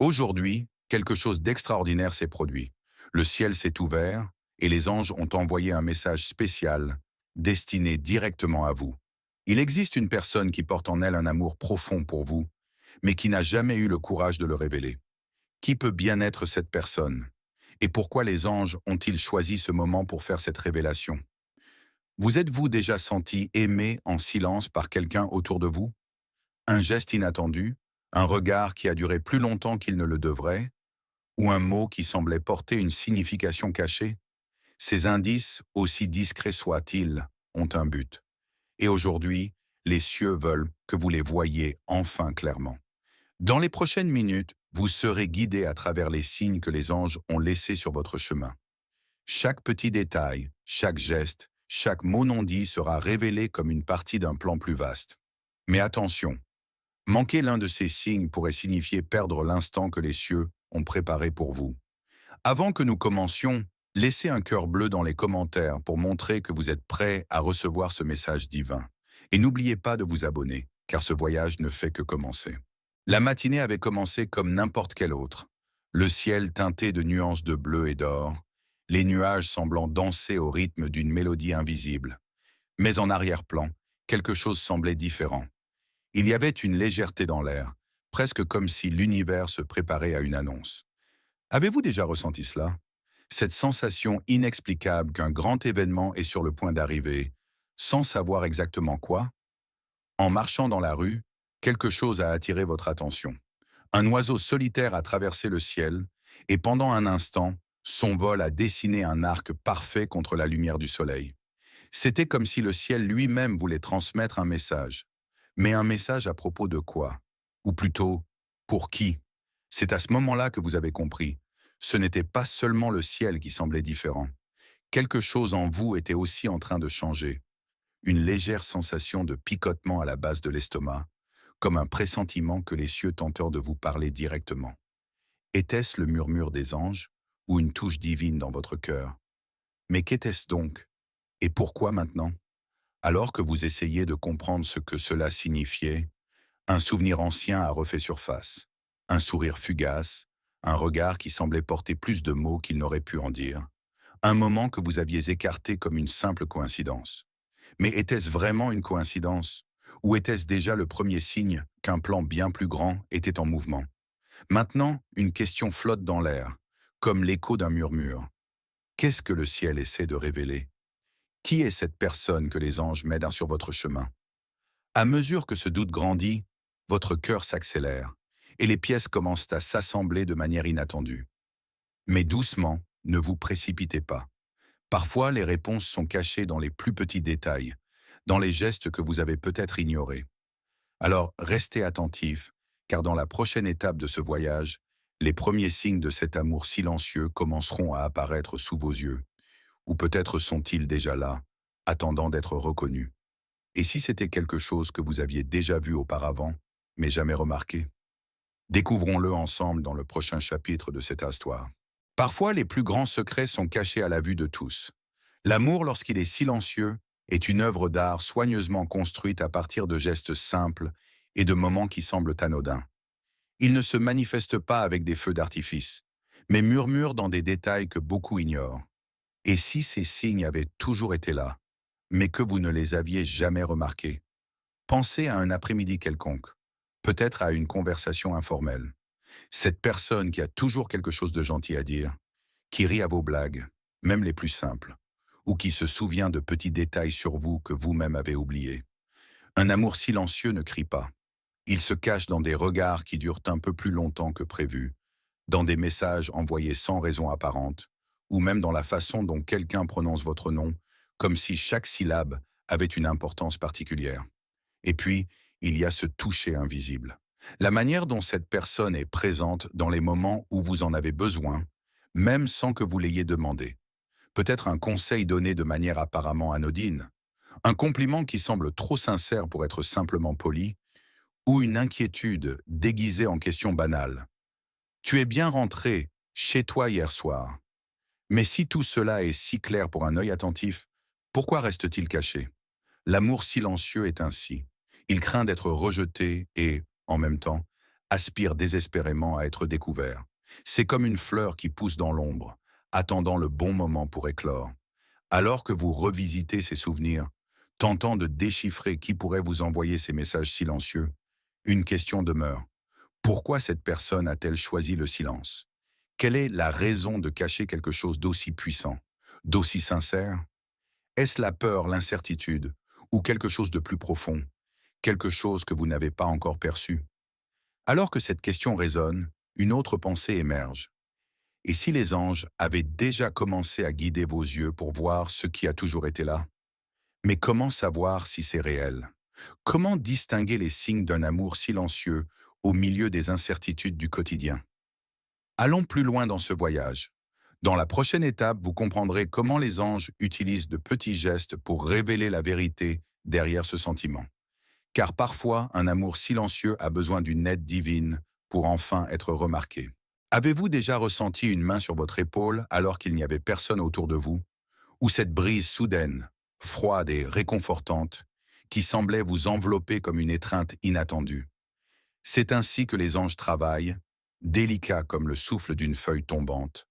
Aujourd'hui, quelque chose d'extraordinaire s'est produit. Le ciel s'est ouvert et les anges ont envoyé un message spécial, destiné directement à vous. Il existe une personne qui porte en elle un amour profond pour vous, mais qui n'a jamais eu le courage de le révéler. Qui peut bien être cette personne? Et pourquoi les anges ont-ils choisi ce moment pour faire cette révélation? Vous êtes-vous déjà senti aimé en silence par quelqu'un autour de vous? Un geste inattendu? Un regard qui a duré plus longtemps qu'il ne le devrait? Ou un mot qui semblait porter une signification cachée? Ces indices, aussi discrets soient-ils, ont un but. Et aujourd'hui, les cieux veulent que vous les voyiez enfin clairement. Dans les prochaines minutes, vous serez guidé à travers les signes que les anges ont laissés sur votre chemin. Chaque petit détail, chaque geste, chaque mot non dit sera révélé comme une partie d'un plan plus vaste. Mais attention, manquer l'un de ces signes pourrait signifier perdre l'instant que les cieux ont préparé pour vous. Avant que nous commencions, laissez un cœur bleu dans les commentaires pour montrer que vous êtes prêt à recevoir ce message divin. Et n'oubliez pas de vous abonner, car ce voyage ne fait que commencer. La matinée avait commencé comme n'importe quelle autre. Le ciel teinté de nuances de bleu et d'or, les nuages semblant danser au rythme d'une mélodie invisible. Mais en arrière-plan, quelque chose semblait différent. Il y avait une légèreté dans l'air, presque comme si l'univers se préparait à une annonce. Avez-vous déjà ressenti cela? Cette sensation inexplicable qu'un grand événement est sur le point d'arriver, sans savoir exactement quoi? En marchant dans la rue, quelque chose a attiré votre attention. Un oiseau solitaire a traversé le ciel, et pendant un instant, son vol a dessiné un arc parfait contre la lumière du soleil. C'était comme si le ciel lui-même voulait transmettre un message. Mais un message à propos de quoi? Ou plutôt, pour qui? C'est à ce moment-là que vous avez compris. Ce n'était pas seulement le ciel qui semblait différent. Quelque chose en vous était aussi en train de changer. Une légère sensation de picotement à la base de l'estomac, comme un pressentiment que les cieux tentent de vous parler directement. Était-ce le murmure des anges ou une touche divine dans votre cœur? Mais qu'était-ce donc? Et pourquoi maintenant? Alors que vous essayez de comprendre ce que cela signifiait, un souvenir ancien a refait surface. Un sourire fugace, un regard qui semblait porter plus de mots qu'il n'aurait pu en dire. Un moment que vous aviez écarté comme une simple coïncidence. Mais était-ce vraiment une coïncidence? Ou était-ce déjà le premier signe qu'un plan bien plus grand était en mouvement? Maintenant, une question flotte dans l'air, comme l'écho d'un murmure. Qu'est-ce que le ciel essaie de révéler? Qui est cette personne que les anges mettent sur votre chemin? À mesure que ce doute grandit, votre cœur s'accélère et les pièces commencent à s'assembler de manière inattendue. Mais doucement, ne vous précipitez pas. Parfois, les réponses sont cachées dans les plus petits détails, dans les gestes que vous avez peut-être ignorés. Alors, restez attentifs, car dans la prochaine étape de ce voyage, les premiers signes de cet amour silencieux commenceront à apparaître sous vos yeux. Ou peut-être sont-ils déjà là, attendant d'être reconnus. Et si c'était quelque chose que vous aviez déjà vu auparavant, mais jamais remarqué? Découvrons-le ensemble dans le prochain chapitre de cette histoire. Parfois, les plus grands secrets sont cachés à la vue de tous. L'amour, lorsqu'il est silencieux, est une œuvre d'art soigneusement construite à partir de gestes simples et de moments qui semblent anodins. Il ne se manifeste pas avec des feux d'artifice, mais murmure dans des détails que beaucoup ignorent. Et si ces signes avaient toujours été là, mais que vous ne les aviez jamais remarqués? Pensez à un après-midi quelconque, peut-être à une conversation informelle. Cette personne qui a toujours quelque chose de gentil à dire, qui rit à vos blagues, même les plus simples, ou qui se souvient de petits détails sur vous que vous-même avez oubliés. Un amour silencieux ne crie pas. Il se cache dans des regards qui durent un peu plus longtemps que prévu, dans des messages envoyés sans raison apparente, ou même dans la façon dont quelqu'un prononce votre nom, comme si chaque syllabe avait une importance particulière. Et puis, il y a ce toucher invisible. La manière dont cette personne est présente dans les moments où vous en avez besoin, même sans que vous l'ayez demandé. Peut-être un conseil donné de manière apparemment anodine, un compliment qui semble trop sincère pour être simplement poli, ou une inquiétude déguisée en question banale. Tu es bien rentré chez toi hier soir. Mais si tout cela est si clair pour un œil attentif, pourquoi reste-t-il caché? L'amour silencieux est ainsi. Il craint d'être rejeté et, en même temps, aspire désespérément à être découvert. C'est comme une fleur qui pousse dans l'ombre, attendant le bon moment pour éclore. Alors que vous revisitez ces souvenirs, tentant de déchiffrer qui pourrait vous envoyer ces messages silencieux, une question demeure. Pourquoi cette personne a-t-elle choisi le silence? Quelle est la raison de cacher quelque chose d'aussi puissant, d'aussi sincère? Est-ce la peur, l'incertitude, ou quelque chose de plus profond, quelque chose que vous n'avez pas encore perçu? Alors que cette question résonne, une autre pensée émerge. Et si les anges avaient déjà commencé à guider vos yeux pour voir ce qui a toujours été là? Mais comment savoir si c'est réel? Comment distinguer les signes d'un amour silencieux au milieu des incertitudes du quotidien? Allons plus loin dans ce voyage. Dans la prochaine étape, vous comprendrez comment les anges utilisent de petits gestes pour révéler la vérité derrière ce sentiment. Car parfois, un amour silencieux a besoin d'une aide divine pour enfin être remarqué. Avez-vous déjà ressenti une main sur votre épaule alors qu'il n'y avait personne autour de vous? Ou cette brise soudaine, froide et réconfortante, qui semblait vous envelopper comme une étreinte inattendue? C'est ainsi que les anges travaillent, délicats comme le souffle d'une feuille tombante,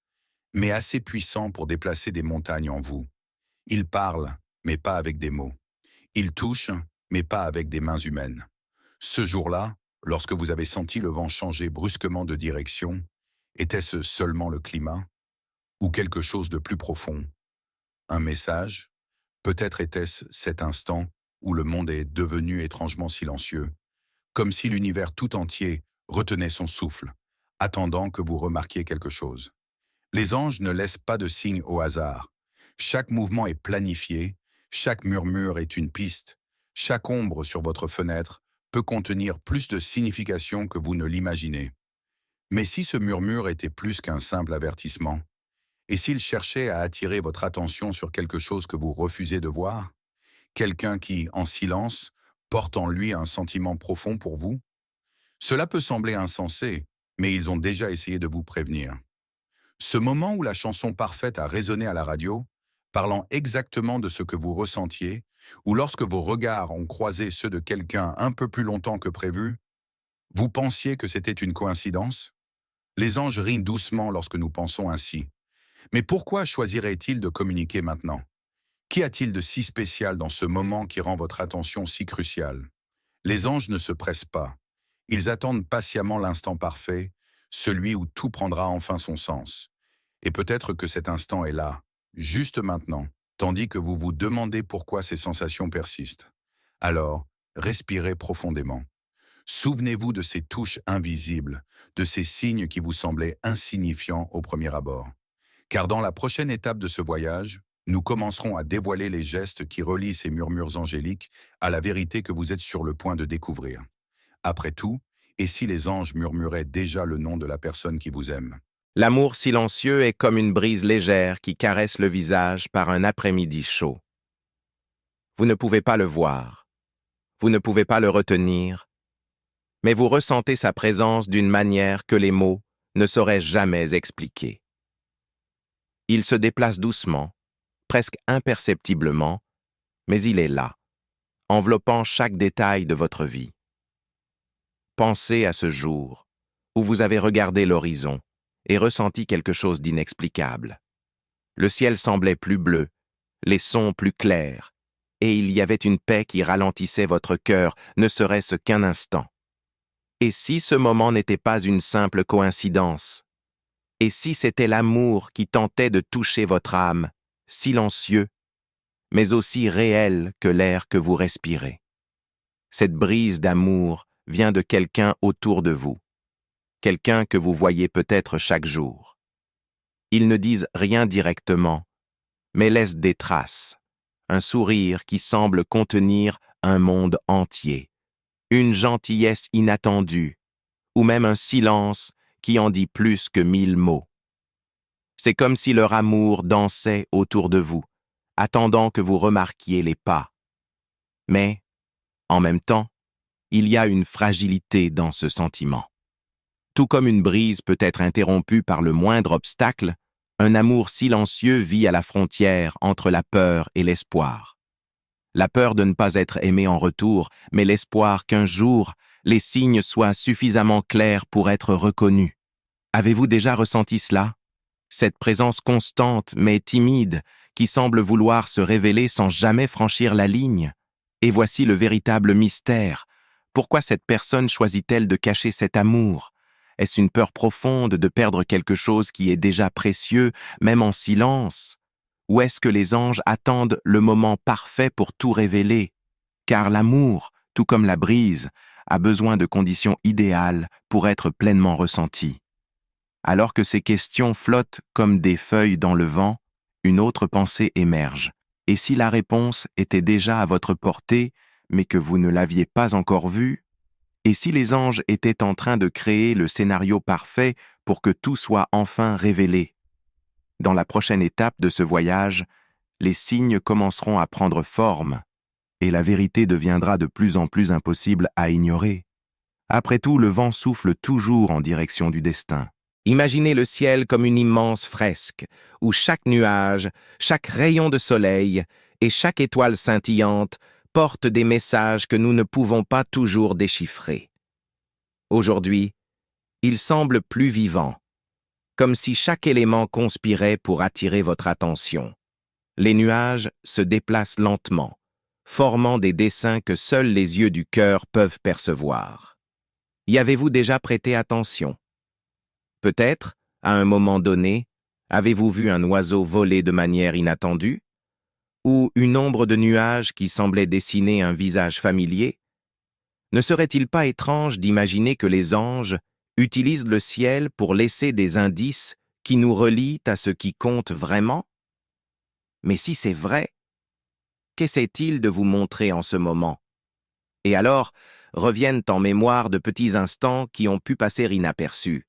mais assez puissants pour déplacer des montagnes en vous. Ils parlent, mais pas avec des mots. Ils touchent, mais pas avec des mains humaines. Ce jour-là, lorsque vous avez senti le vent changer brusquement de direction, était-ce seulement le climat? Ou quelque chose de plus profond? Un message? Peut-être était-ce cet instant où le monde est devenu étrangement silencieux, comme si l'univers tout entier retenait son souffle, attendant que vous remarquiez quelque chose. Les anges ne laissent pas de signes au hasard. Chaque mouvement est planifié, chaque murmure est une piste, chaque ombre sur votre fenêtre peut contenir plus de signification que vous ne l'imaginez. Mais si ce murmure était plus qu'un simple avertissement, et s'il cherchait à attirer votre attention sur quelque chose que vous refusez de voir, quelqu'un qui, en silence, porte en lui un sentiment profond pour vous? Cela peut sembler insensé, mais ils ont déjà essayé de vous prévenir. Ce moment où la chanson parfaite a résonné à la radio, parlant exactement de ce que vous ressentiez, ou lorsque vos regards ont croisé ceux de quelqu'un un peu plus longtemps que prévu, vous pensiez que c'était une coïncidence? Les anges rient doucement lorsque nous pensons ainsi. Mais pourquoi choisirait-il de communiquer maintenant? Qu'y a-t-il de si spécial dans ce moment qui rend votre attention si cruciale? Les anges ne se pressent pas. Ils attendent patiemment l'instant parfait, celui où tout prendra enfin son sens. Et peut-être que cet instant est là, juste maintenant, tandis que vous vous demandez pourquoi ces sensations persistent. Alors, respirez profondément. Souvenez-vous de ces touches invisibles, de ces signes qui vous semblaient insignifiants au premier abord. Car dans la prochaine étape de ce voyage, nous commencerons à dévoiler les gestes qui relient ces murmures angéliques à la vérité que vous êtes sur le point de découvrir. Après tout, et si les anges murmuraient déjà le nom de la personne qui vous aime? L'amour silencieux est comme une brise légère qui caresse le visage par un après-midi chaud. Vous ne pouvez pas le voir, vous ne pouvez pas le retenir, mais vous ressentez sa présence d'une manière que les mots ne sauraient jamais expliquer. Il se déplace doucement, presque imperceptiblement, mais il est là, enveloppant chaque détail de votre vie. Pensez à ce jour où vous avez regardé l'horizon et ressenti quelque chose d'inexplicable. Le ciel semblait plus bleu, les sons plus clairs, et il y avait une paix qui ralentissait votre cœur, ne serait-ce qu'un instant. Et si ce moment n'était pas une simple coïncidence? Et si c'était l'amour qui tentait de toucher votre âme, silencieux, mais aussi réel que l'air que vous respirez? Cette brise d'amour vient de quelqu'un autour de vous, quelqu'un que vous voyez peut-être chaque jour. Ils ne disent rien directement, mais laissent des traces, un sourire qui semble contenir un monde entier, une gentillesse inattendue, ou même un silence qui en dit plus que 1000 mots. C'est comme si leur amour dansait autour de vous, attendant que vous remarquiez les pas. Mais, en même temps, il y a une fragilité dans ce sentiment. Tout comme une brise peut être interrompue par le moindre obstacle, un amour silencieux vit à la frontière entre la peur et l'espoir. La peur de ne pas être aimé en retour, mais l'espoir qu'un jour, les signes soient suffisamment clairs pour être reconnus. Avez-vous déjà ressenti cela? Cette présence constante mais timide qui semble vouloir se révéler sans jamais franchir la ligne. Et voici le véritable mystère. Pourquoi cette personne choisit-elle de cacher cet amour? Est-ce une peur profonde de perdre quelque chose qui est déjà précieux, même en silence? Ou est-ce que les anges attendent le moment parfait pour tout révéler? Car l'amour, tout comme la brise, a besoin de conditions idéales pour être pleinement ressenti. Alors que ces questions flottent comme des feuilles dans le vent, une autre pensée émerge. Et si la réponse était déjà à votre portée, mais que vous ne l'aviez pas encore vue? Et si les anges étaient en train de créer le scénario parfait pour que tout soit enfin révélé? Dans la prochaine étape de ce voyage, les signes commenceront à prendre forme, et la vérité deviendra de plus en plus impossible à ignorer. Après tout, le vent souffle toujours en direction du destin. Imaginez le ciel comme une immense fresque, où chaque nuage, chaque rayon de soleil et chaque étoile scintillante portent des messages que nous ne pouvons pas toujours déchiffrer. Aujourd'hui, il semble plus vivant, comme si chaque élément conspirait pour attirer votre attention. Les nuages se déplacent lentement, formant des dessins que seuls les yeux du cœur peuvent percevoir. Y avez-vous déjà prêté attention? Peut-être, à un moment donné, avez-vous vu un oiseau voler de manière inattendue? Ou une ombre de nuages qui semblait dessiner un visage familier? Ne serait-il pas étrange d'imaginer que les anges utilisent le ciel pour laisser des indices qui nous relient à ce qui compte vraiment? Mais si c'est vrai, qu'essaie-t-il de vous montrer en ce moment? Et alors, reviennent en mémoire de petits instants qui ont pu passer inaperçus.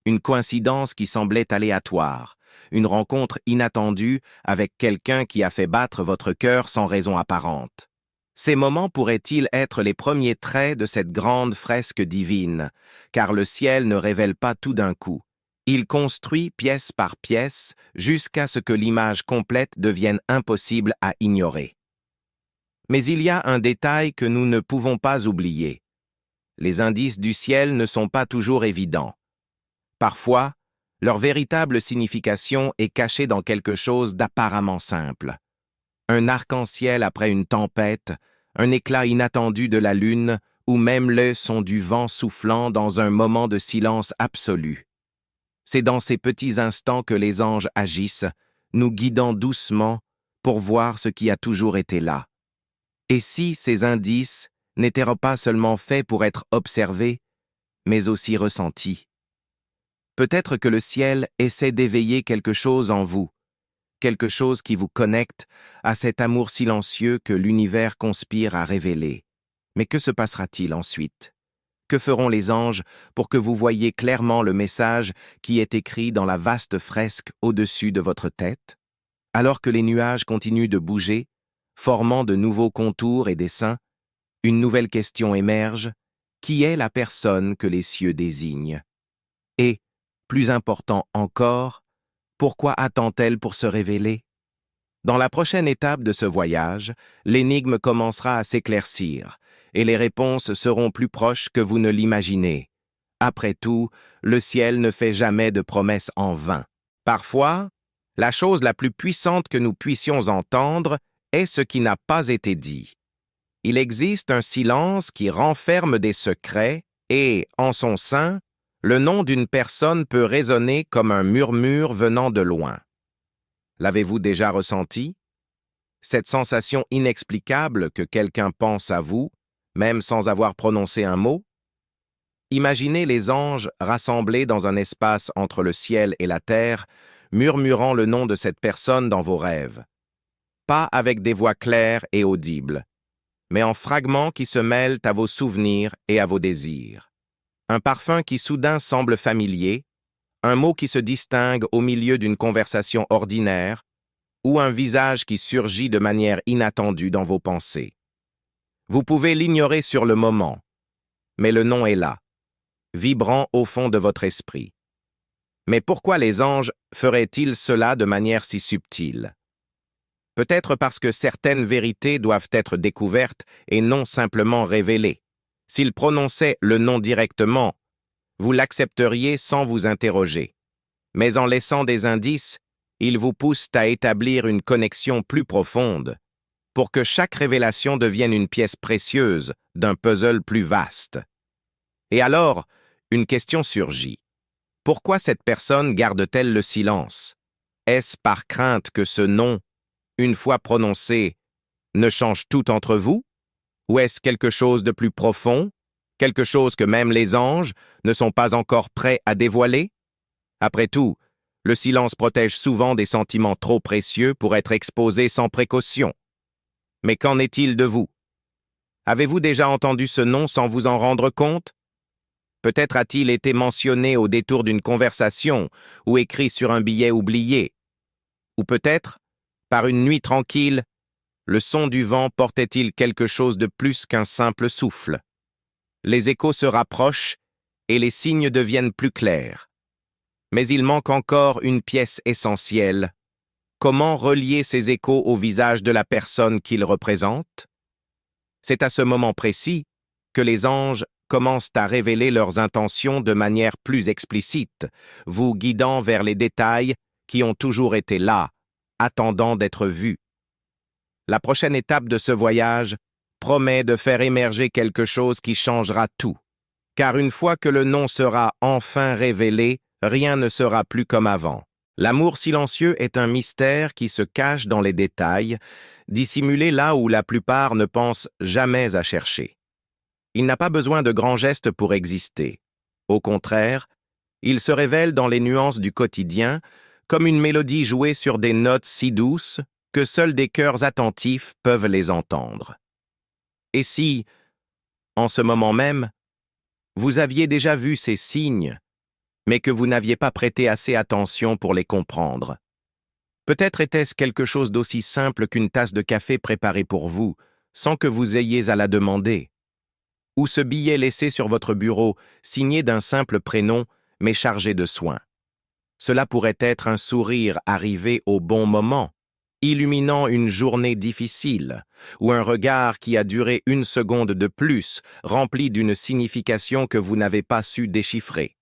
Une coïncidence qui semblait aléatoire, une rencontre inattendue avec quelqu'un qui a fait battre votre cœur sans raison apparente. Ces moments pourraient-ils être les premiers traits de cette grande fresque divine, car le ciel ne révèle pas tout d'un coup. Il construit pièce par pièce jusqu'à ce que l'image complète devienne impossible à ignorer. Mais il y a un détail que nous ne pouvons pas oublier. Les indices du ciel ne sont pas toujours évidents. Parfois, leur véritable signification est cachée dans quelque chose d'apparemment simple. Un arc-en-ciel après une tempête, un éclat inattendu de la lune, ou même le son du vent soufflant dans un moment de silence absolu. C'est dans ces petits instants que les anges agissent, nous guidant doucement pour voir ce qui a toujours été là. Et si ces indices n'étaient pas seulement faits pour être observés, mais aussi ressentis? Peut-être que le ciel essaie d'éveiller quelque chose en vous, quelque chose qui vous connecte à cet amour silencieux que l'univers conspire à révéler. Mais que se passera-t-il ensuite? Que feront les anges pour que vous voyiez clairement le message qui est écrit dans la vaste fresque au-dessus de votre tête? Alors que les nuages continuent de bouger, formant de nouveaux contours et dessins, une nouvelle question émerge. Qui est la personne que les cieux désignent? Et, plus important encore, pourquoi attend-elle pour se révéler? Dans la prochaine étape de ce voyage, l'énigme commencera à s'éclaircir, et les réponses seront plus proches que vous ne l'imaginez. Après tout, le ciel ne fait jamais de promesses en vain. Parfois, la chose la plus puissante que nous puissions entendre est ce qui n'a pas été dit. Il existe un silence qui renferme des secrets et, en son sein, le nom d'une personne peut résonner comme un murmure venant de loin. L'avez-vous déjà ressenti? Cette sensation inexplicable que quelqu'un pense à vous, même sans avoir prononcé un mot? Imaginez les anges rassemblés dans un espace entre le ciel et la terre, murmurant le nom de cette personne dans vos rêves. Pas avec des voix claires et audibles, mais en fragments qui se mêlent à vos souvenirs et à vos désirs. Un parfum qui soudain semble familier, un mot qui se distingue au milieu d'une conversation ordinaire, ou un visage qui surgit de manière inattendue dans vos pensées. Vous pouvez l'ignorer sur le moment, mais le nom est là, vibrant au fond de votre esprit. Mais pourquoi les anges feraient-ils cela de manière si subtile? Peut-être parce que certaines vérités doivent être découvertes et non simplement révélées. S'il prononçait le nom directement, vous l'accepteriez sans vous interroger. Mais en laissant des indices, ils vous poussent à établir une connexion plus profonde, pour que chaque révélation devienne une pièce précieuse d'un puzzle plus vaste. Et alors, une question surgit. Pourquoi cette personne garde-t-elle le silence? Est-ce par crainte que ce nom, une fois prononcé, ne change tout entre vous? Ou est-ce quelque chose de plus profond, quelque chose que même les anges ne sont pas encore prêts à dévoiler? Après tout, le silence protège souvent des sentiments trop précieux pour être exposés sans précaution. Mais qu'en est-il de vous? Avez-vous déjà entendu ce nom sans vous en rendre compte? Peut-être a-t-il été mentionné au détour d'une conversation ou écrit sur un billet oublié. Ou peut-être, par une nuit tranquille, le son du vent portait-il quelque chose de plus qu'un simple souffle. Les échos se rapprochent et les signes deviennent plus clairs. Mais il manque encore une pièce essentielle. Comment relier ces échos au visage de la personne qu'ils représentent? C'est à ce moment précis que les anges commencent à révéler leurs intentions de manière plus explicite, vous guidant vers les détails qui ont toujours été là, attendant d'être vus. La prochaine étape de ce voyage promet de faire émerger quelque chose qui changera tout. Car une fois que le nom sera enfin révélé, rien ne sera plus comme avant. L'amour silencieux est un mystère qui se cache dans les détails, dissimulé là où la plupart ne pensent jamais à chercher. Il n'a pas besoin de grands gestes pour exister. Au contraire, il se révèle dans les nuances du quotidien, comme une mélodie jouée sur des notes si douces que seuls des cœurs attentifs peuvent les entendre. Et si, en ce moment même, vous aviez déjà vu ces signes, mais que vous n'aviez pas prêté assez attention pour les comprendre? Peut-être était-ce quelque chose d'aussi simple qu'une tasse de café préparée pour vous, sans que vous ayez à la demander. Ou ce billet laissé sur votre bureau, signé d'un simple prénom, mais chargé de soins. Cela pourrait être un sourire arrivé au bon moment, illuminant une journée difficile, ou un regard qui a duré une seconde de plus, rempli d'une signification que vous n'avez pas su déchiffrer.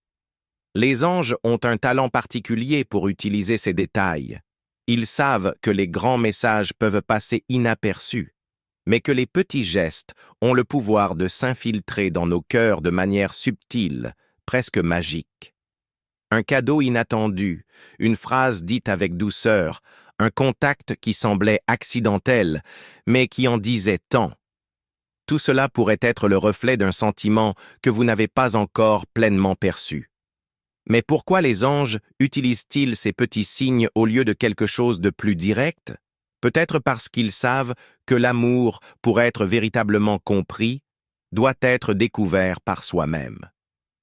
Les anges ont un talent particulier pour utiliser ces détails. Ils savent que les grands messages peuvent passer inaperçus, mais que les petits gestes ont le pouvoir de s'infiltrer dans nos cœurs de manière subtile, presque magique. Un cadeau inattendu, une phrase dite avec douceur, un contact qui semblait accidentel, mais qui en disait tant. Tout cela pourrait être le reflet d'un sentiment que vous n'avez pas encore pleinement perçu. Mais pourquoi les anges utilisent-ils ces petits signes au lieu de quelque chose de plus direct? Peut-être parce qu'ils savent que l'amour, pour être véritablement compris, doit être découvert par soi-même.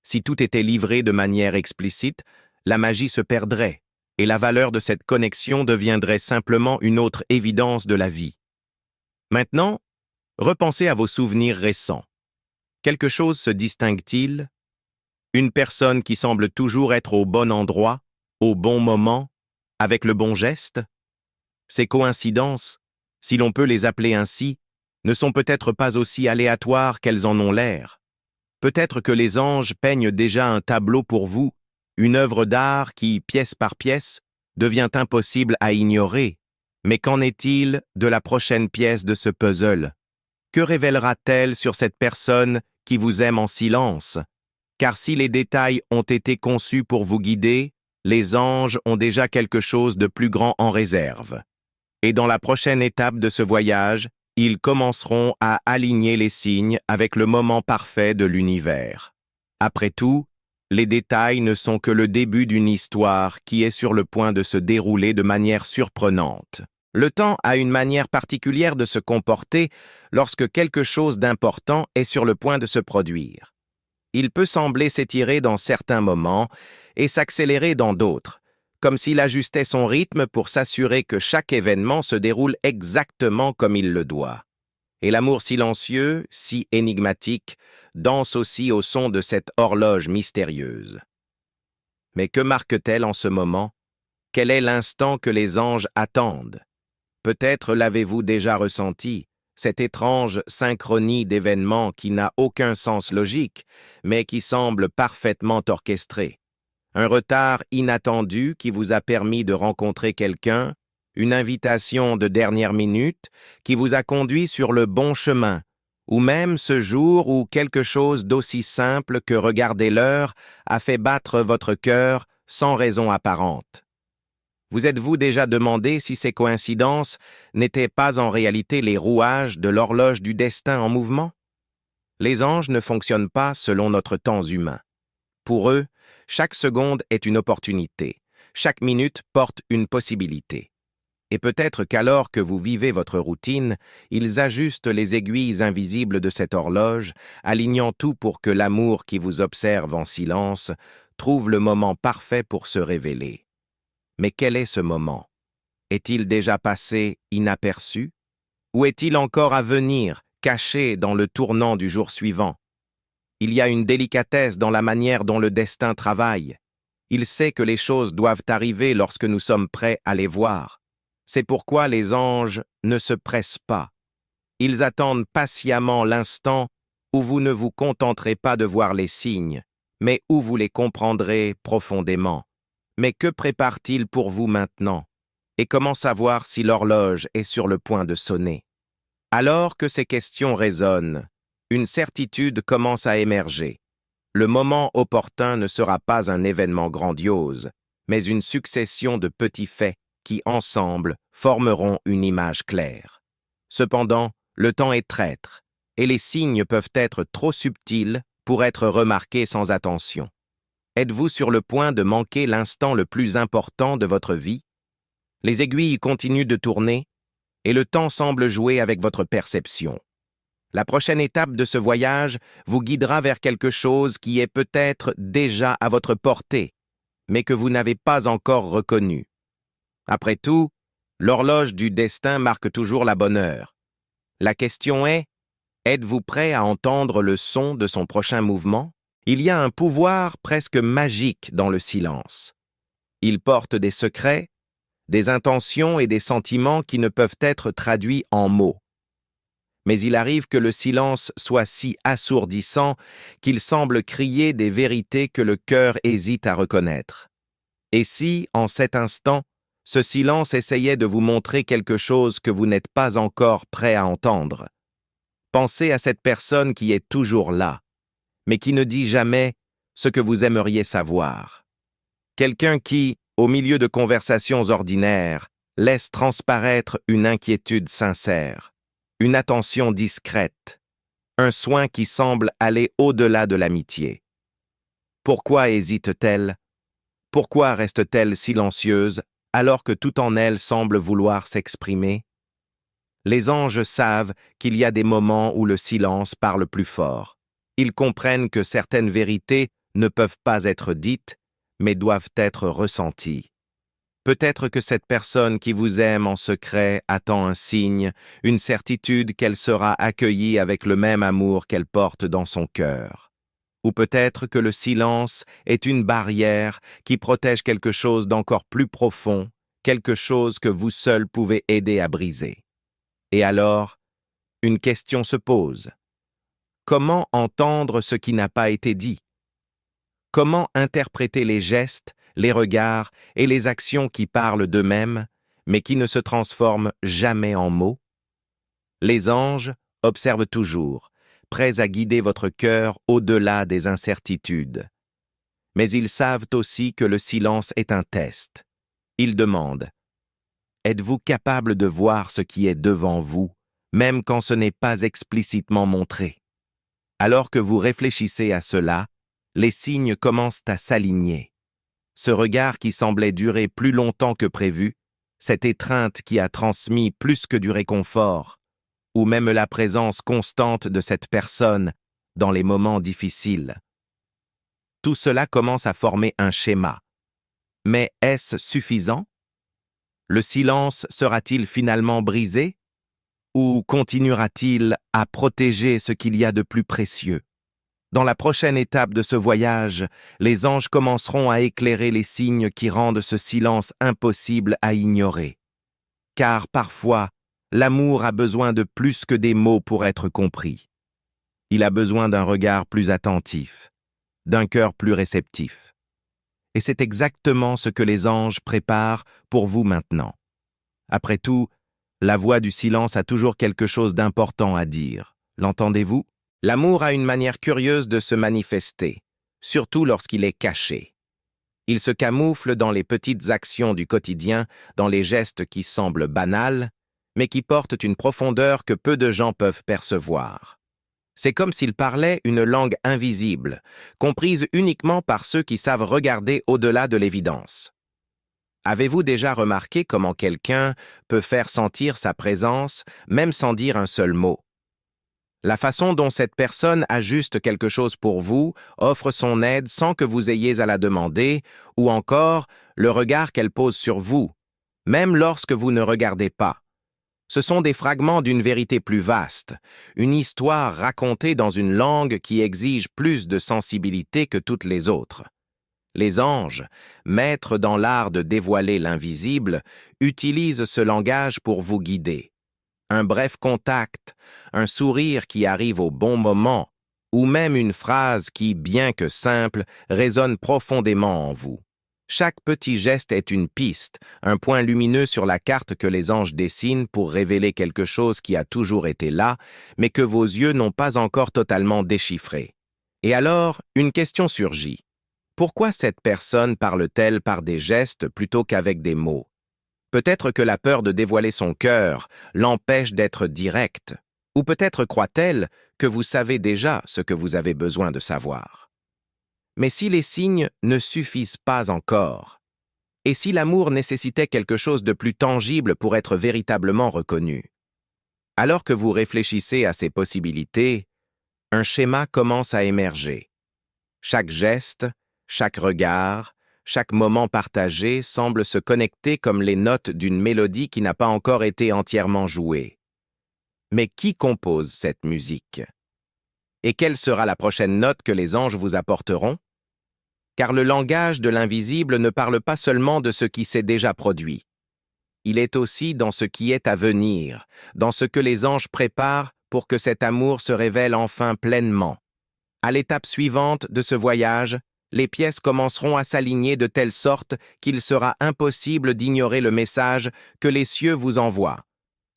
Si tout était livré de manière explicite, la magie se perdrait, et la valeur de cette connexion deviendrait simplement une autre évidence de la vie. Maintenant, repensez à vos souvenirs récents. Quelque chose se distingue-t-il? Une personne qui semble toujours être au bon endroit, au bon moment, avec le bon geste? Ces coïncidences, si l'on peut les appeler ainsi, ne sont peut-être pas aussi aléatoires qu'elles en ont l'air. Peut-être que les anges peignent déjà un tableau pour vous, une œuvre d'art qui, pièce par pièce, devient impossible à ignorer. Mais qu'en est-il de la prochaine pièce de ce puzzle? Que révélera-t-elle sur cette personne qui vous aime en silence? Car si les détails ont été conçus pour vous guider, les anges ont déjà quelque chose de plus grand en réserve. Et dans la prochaine étape de ce voyage, ils commenceront à aligner les signes avec le moment parfait de l'univers. Après tout, les détails ne sont que le début d'une histoire qui est sur le point de se dérouler de manière surprenante. Le temps a une manière particulière de se comporter lorsque quelque chose d'important est sur le point de se produire. Il peut sembler s'étirer dans certains moments et s'accélérer dans d'autres, comme s'il ajustait son rythme pour s'assurer que chaque événement se déroule exactement comme il le doit. Et l'amour silencieux, si énigmatique, danse aussi au son de cette horloge mystérieuse. Mais que marque-t-elle en ce moment? Quel est l'instant que les anges attendent? Peut-être l'avez-vous déjà ressenti, Cette étrange synchronie d'événements qui n'a aucun sens logique, mais qui semble parfaitement orchestrée. Un retard inattendu qui vous a permis de rencontrer quelqu'un, une invitation de dernière minute qui vous a conduit sur le bon chemin, ou même ce jour où quelque chose d'aussi simple que regarder l'heure a fait battre votre cœur sans raison apparente. Vous êtes-vous déjà demandé si ces coïncidences n'étaient pas en réalité les rouages de l'horloge du destin en mouvement? Les anges ne fonctionnent pas selon notre temps humain. Pour eux, chaque seconde est une opportunité, chaque minute porte une possibilité. Et peut-être qu'alors que vous vivez votre routine, ils ajustent les aiguilles invisibles de cette horloge, alignant tout pour que l'amour qui vous observe en silence trouve le moment parfait pour se révéler. Mais quel est ce moment? Est-il déjà passé inaperçu? Ou est-il encore à venir, caché dans le tournant du jour suivant? Il y a une délicatesse dans la manière dont le destin travaille. Il sait que les choses doivent arriver lorsque nous sommes prêts à les voir. C'est pourquoi les anges ne se pressent pas. Ils attendent patiemment l'instant où vous ne vous contenterez pas de voir les signes, mais où vous les comprendrez profondément. Mais que prépare-t-il pour vous maintenant? Et comment savoir si l'horloge est sur le point de sonner? Alors que ces questions résonnent, une certitude commence à émerger. Le moment opportun ne sera pas un événement grandiose, mais une succession de petits faits qui, ensemble, formeront une image claire. Cependant, le temps est traître, et les signes peuvent être trop subtils pour être remarqués sans attention. Êtes-vous sur le point de manquer l'instant le plus important de votre vie? Les aiguilles continuent de tourner, et le temps semble jouer avec votre perception. La prochaine étape de ce voyage vous guidera vers quelque chose qui est peut-être déjà à votre portée, mais que vous n'avez pas encore reconnu. Après tout, l'horloge du destin marque toujours la bonne heure. La question est, êtes-vous prêt à entendre le son de son prochain mouvement? Il y a un pouvoir presque magique dans le silence. Il porte des secrets, des intentions et des sentiments qui ne peuvent être traduits en mots. Mais il arrive que le silence soit si assourdissant qu'il semble crier des vérités que le cœur hésite à reconnaître. Et si, en cet instant, ce silence essayait de vous montrer quelque chose que vous n'êtes pas encore prêt à entendre? Pensez à cette personne qui est toujours là, mais qui ne dit jamais ce que vous aimeriez savoir. Quelqu'un qui, au milieu de conversations ordinaires, laisse transparaître une inquiétude sincère, une attention discrète, un soin qui semble aller au-delà de l'amitié. Pourquoi hésite-t-elle? Pourquoi reste-t-elle silencieuse alors que tout en elle semble vouloir s'exprimer? Les anges savent qu'il y a des moments où le silence parle plus fort. Ils comprennent que certaines vérités ne peuvent pas être dites, mais doivent être ressenties. Peut-être que cette personne qui vous aime en secret attend un signe, une certitude qu'elle sera accueillie avec le même amour qu'elle porte dans son cœur. Ou peut-être que le silence est une barrière qui protège quelque chose d'encore plus profond, quelque chose que vous seul pouvez aider à briser. Et alors, une question se pose. Comment entendre ce qui n'a pas été dit? Comment interpréter les gestes, les regards et les actions qui parlent d'eux-mêmes, mais qui ne se transforment jamais en mots? Les anges observent toujours, prêts à guider votre cœur au-delà des incertitudes. Mais ils savent aussi que le silence est un test. Ils demandent, êtes-vous capable de voir ce qui est devant vous, même quand ce n'est pas explicitement montré? Alors que vous réfléchissez à cela, les signes commencent à s'aligner. Ce regard qui semblait durer plus longtemps que prévu, cette étreinte qui a transmis plus que du réconfort, ou même la présence constante de cette personne dans les moments difficiles. Tout cela commence à former un schéma. Mais est-ce suffisant? Le silence sera-t-il finalement brisé? Ou continuera-t-il à protéger ce qu'il y a de plus précieux? Dans la prochaine étape de ce voyage, les anges commenceront à éclairer les signes qui rendent ce silence impossible à ignorer. Car parfois, l'amour a besoin de plus que des mots pour être compris. Il a besoin d'un regard plus attentif, d'un cœur plus réceptif. Et c'est exactement ce que les anges préparent pour vous maintenant. Après tout, la voix du silence a toujours quelque chose d'important à dire. L'entendez-vous? L'amour a une manière curieuse de se manifester, surtout lorsqu'il est caché. Il se camoufle dans les petites actions du quotidien, dans les gestes qui semblent banals, mais qui portent une profondeur que peu de gens peuvent percevoir. C'est comme s'il parlait une langue invisible, comprise uniquement par ceux qui savent regarder au-delà de l'évidence. Avez-vous déjà remarqué comment quelqu'un peut faire sentir sa présence, même sans dire un seul mot? La façon dont cette personne ajuste quelque chose pour vous, offre son aide sans que vous ayez à la demander, ou encore le regard qu'elle pose sur vous, même lorsque vous ne regardez pas. Ce sont des fragments d'une vérité plus vaste, une histoire racontée dans une langue qui exige plus de sensibilité que toutes les autres. Les anges, maîtres dans l'art de dévoiler l'invisible, utilisent ce langage pour vous guider. Un bref contact, un sourire qui arrive au bon moment, ou même une phrase qui, bien que simple, résonne profondément en vous. Chaque petit geste est une piste, un point lumineux sur la carte que les anges dessinent pour révéler quelque chose qui a toujours été là, mais que vos yeux n'ont pas encore totalement déchiffré. Et alors, une question surgit. Pourquoi cette personne parle-t-elle par des gestes plutôt qu'avec des mots? Peut-être que la peur de dévoiler son cœur l'empêche d'être directe, ou peut-être croit-elle que vous savez déjà ce que vous avez besoin de savoir. Mais si les signes ne suffisent pas encore, et si l'amour nécessitait quelque chose de plus tangible pour être véritablement reconnu, alors que vous réfléchissez à ces possibilités, un schéma commence à émerger. Chaque geste, chaque regard, chaque moment partagé semble se connecter comme les notes d'une mélodie qui n'a pas encore été entièrement jouée. Mais qui compose cette musique? Et quelle sera la prochaine note que les anges vous apporteront? Car le langage de l'invisible ne parle pas seulement de ce qui s'est déjà produit. Il est aussi dans ce qui est à venir, dans ce que les anges préparent pour que cet amour se révèle enfin pleinement. À l'étape suivante de ce voyage, les pièces commenceront à s'aligner de telle sorte qu'il sera impossible d'ignorer le message que les cieux vous envoient.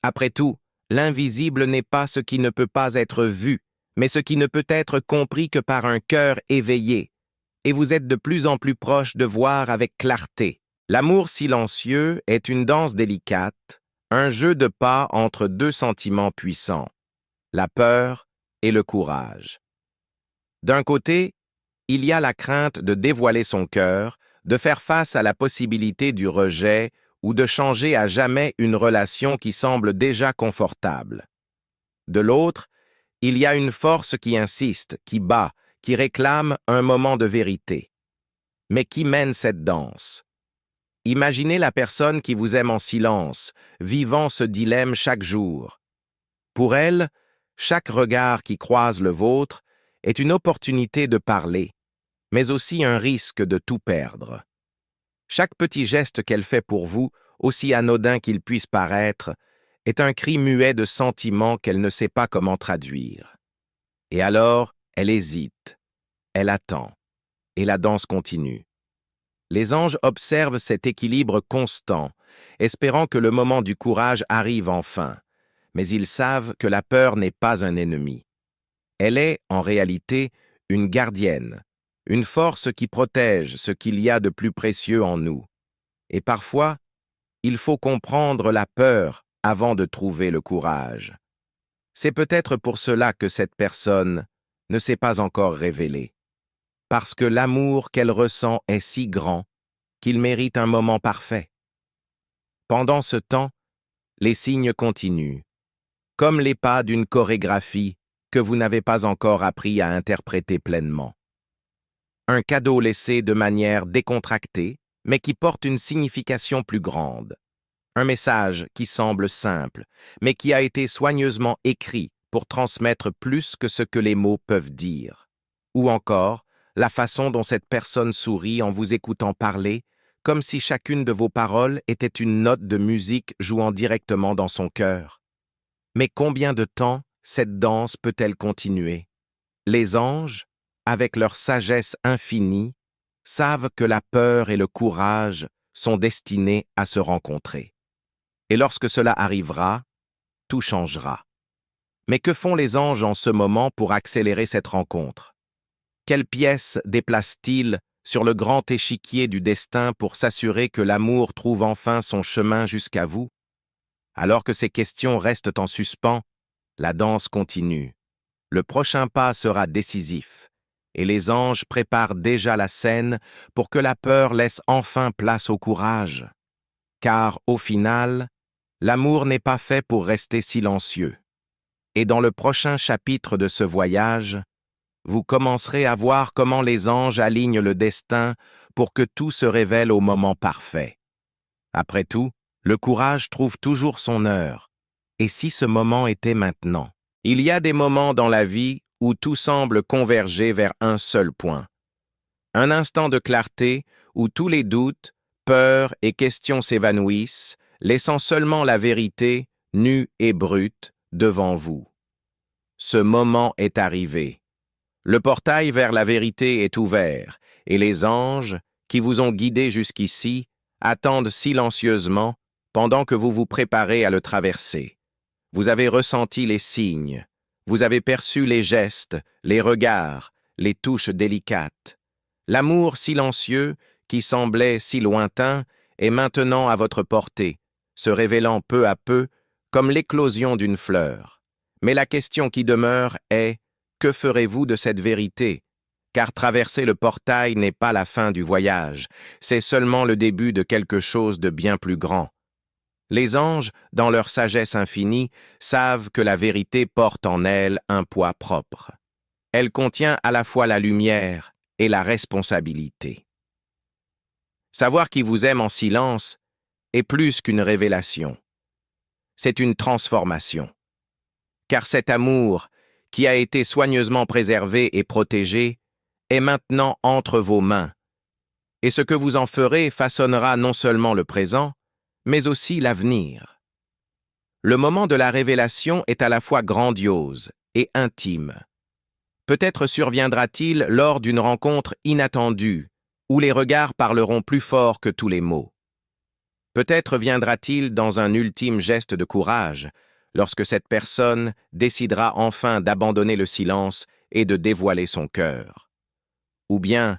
Après tout, l'invisible n'est pas ce qui ne peut pas être vu, mais ce qui ne peut être compris que par un cœur éveillé. Et vous êtes de plus en plus proche de voir avec clarté. L'amour silencieux est une danse délicate, un jeu de pas entre deux sentiments puissants, la peur et le courage. D'un côté, il y a la crainte de dévoiler son cœur, de faire face à la possibilité du rejet ou de changer à jamais une relation qui semble déjà confortable. De l'autre, il y a une force qui insiste, qui bat, qui réclame un moment de vérité. Mais qui mène cette danse? Imaginez la personne qui vous aime en silence, vivant ce dilemme chaque jour. Pour elle, chaque regard qui croise le vôtre est une opportunité de parler, mais aussi un risque de tout perdre. Chaque petit geste qu'elle fait pour vous, aussi anodin qu'il puisse paraître, est un cri muet de sentiment qu'elle ne sait pas comment traduire. Et alors, elle hésite, elle attend, et la danse continue. Les anges observent cet équilibre constant, espérant que le moment du courage arrive enfin, mais ils savent que la peur n'est pas un ennemi. Elle est, en réalité, une gardienne, une force qui protège ce qu'il y a de plus précieux en nous. Et parfois, il faut comprendre la peur avant de trouver le courage. C'est peut-être pour cela que cette personne ne s'est pas encore révélée. Parce que l'amour qu'elle ressent est si grand qu'il mérite un moment parfait. Pendant ce temps, les signes continuent, comme les pas d'une chorégraphie que vous n'avez pas encore appris à interpréter pleinement. Un cadeau laissé de manière décontractée, mais qui porte une signification plus grande. Un message qui semble simple, mais qui a été soigneusement écrit pour transmettre plus que ce que les mots peuvent dire. Ou encore, la façon dont cette personne sourit en vous écoutant parler, comme si chacune de vos paroles était une note de musique jouant directement dans son cœur. Mais combien de temps cette danse peut-elle continuer? Les anges, avec leur sagesse infinie, savent que la peur et le courage sont destinés à se rencontrer. Et lorsque cela arrivera, tout changera. Mais que font les anges en ce moment pour accélérer cette rencontre? Quelles pièces déplacent-ils sur le grand échiquier du destin pour s'assurer que l'amour trouve enfin son chemin jusqu'à vous? Alors que ces questions restent en suspens, la danse continue. Le prochain pas sera décisif, et les anges préparent déjà la scène pour que la peur laisse enfin place au courage. Car, au final, l'amour n'est pas fait pour rester silencieux. Et dans le prochain chapitre de ce voyage, vous commencerez à voir comment les anges alignent le destin pour que tout se révèle au moment parfait. Après tout, le courage trouve toujours son heure. Et si ce moment était maintenant? Il y a des moments dans la vie où tout semble converger vers un seul point. Un instant de clarté où tous les doutes, peurs et questions s'évanouissent, laissant seulement la vérité, nue et brute, devant vous. Ce moment est arrivé. Le portail vers la vérité est ouvert, et les anges, qui vous ont guidé jusqu'ici, attendent silencieusement pendant que vous vous préparez à le traverser. Vous avez ressenti les signes, vous avez perçu les gestes, les regards, les touches délicates. L'amour silencieux, qui semblait si lointain, est maintenant à votre portée, se révélant peu à peu comme l'éclosion d'une fleur. Mais la question qui demeure est: que ferez-vous de cette vérité? Car traverser le portail n'est pas la fin du voyage, c'est seulement le début de quelque chose de bien plus grand. Les anges, dans leur sagesse infinie, savent que la vérité porte en elle un poids propre. Elle contient à la fois la lumière et la responsabilité. Savoir qui vous aime en silence est plus qu'une révélation. C'est une transformation. Car cet amour, qui a été soigneusement préservé et protégé, est maintenant entre vos mains. Et ce que vous en ferez façonnera non seulement le présent, mais aussi l'avenir. Le moment de la révélation est à la fois grandiose et intime. Peut-être surviendra-t-il lors d'une rencontre inattendue, où les regards parleront plus fort que tous les mots. Peut-être viendra-t-il dans un ultime geste de courage, lorsque cette personne décidera enfin d'abandonner le silence et de dévoiler son cœur. Ou bien,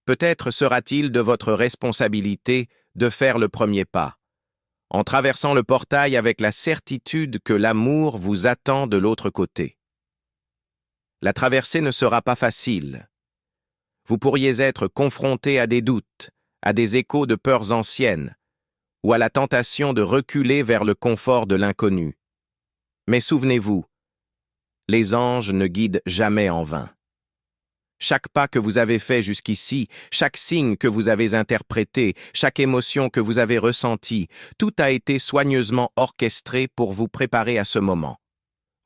peut-être sera-t-il de votre responsabilité de faire le premier pas, en traversant le portail avec la certitude que l'amour vous attend de l'autre côté. La traversée ne sera pas facile. Vous pourriez être confronté à des doutes, à des échos de peurs anciennes, ou à la tentation de reculer vers le confort de l'inconnu. Mais souvenez-vous, les anges ne guident jamais en vain. Chaque pas que vous avez fait jusqu'ici, chaque signe que vous avez interprété, chaque émotion que vous avez ressentie, tout a été soigneusement orchestré pour vous préparer à ce moment.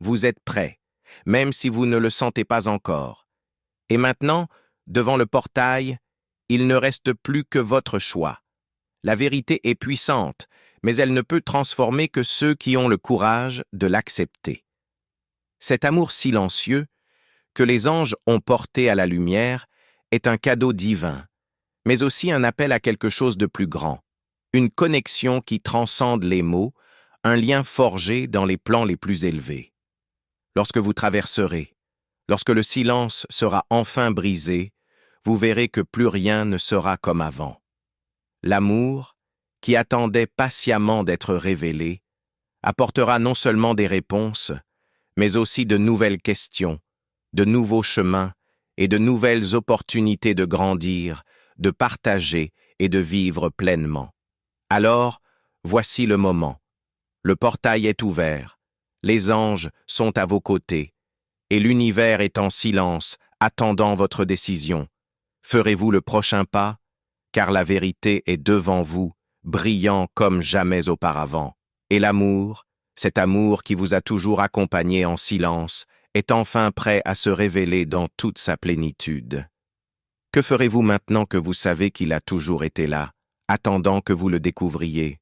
Vous êtes prêt, même si vous ne le sentez pas encore. Et maintenant, devant le portail, il ne reste plus que votre choix. La vérité est puissante, mais elle ne peut transformer que ceux qui ont le courage de l'accepter. Cet amour silencieux, que les anges ont porté à la lumière, est un cadeau divin, mais aussi un appel à quelque chose de plus grand, une connexion qui transcende les mots, un lien forgé dans les plans les plus élevés. Lorsque vous traverserez, lorsque le silence sera enfin brisé, vous verrez que plus rien ne sera comme avant. L'amour, qui attendait patiemment d'être révélé, apportera non seulement des réponses, mais aussi de nouvelles questions, de nouveaux chemins et de nouvelles opportunités de grandir, de partager et de vivre pleinement. Alors, voici le moment. Le portail est ouvert, les anges sont à vos côtés, et l'univers est en silence, attendant votre décision. Ferez-vous le prochain pas? Car la vérité est devant vous, brillant comme jamais auparavant. Et l'amour, cet amour qui vous a toujours accompagné en silence, est enfin prêt à se révéler dans toute sa plénitude. Que ferez-vous maintenant que vous savez qu'il a toujours été là, attendant que vous le découvriez?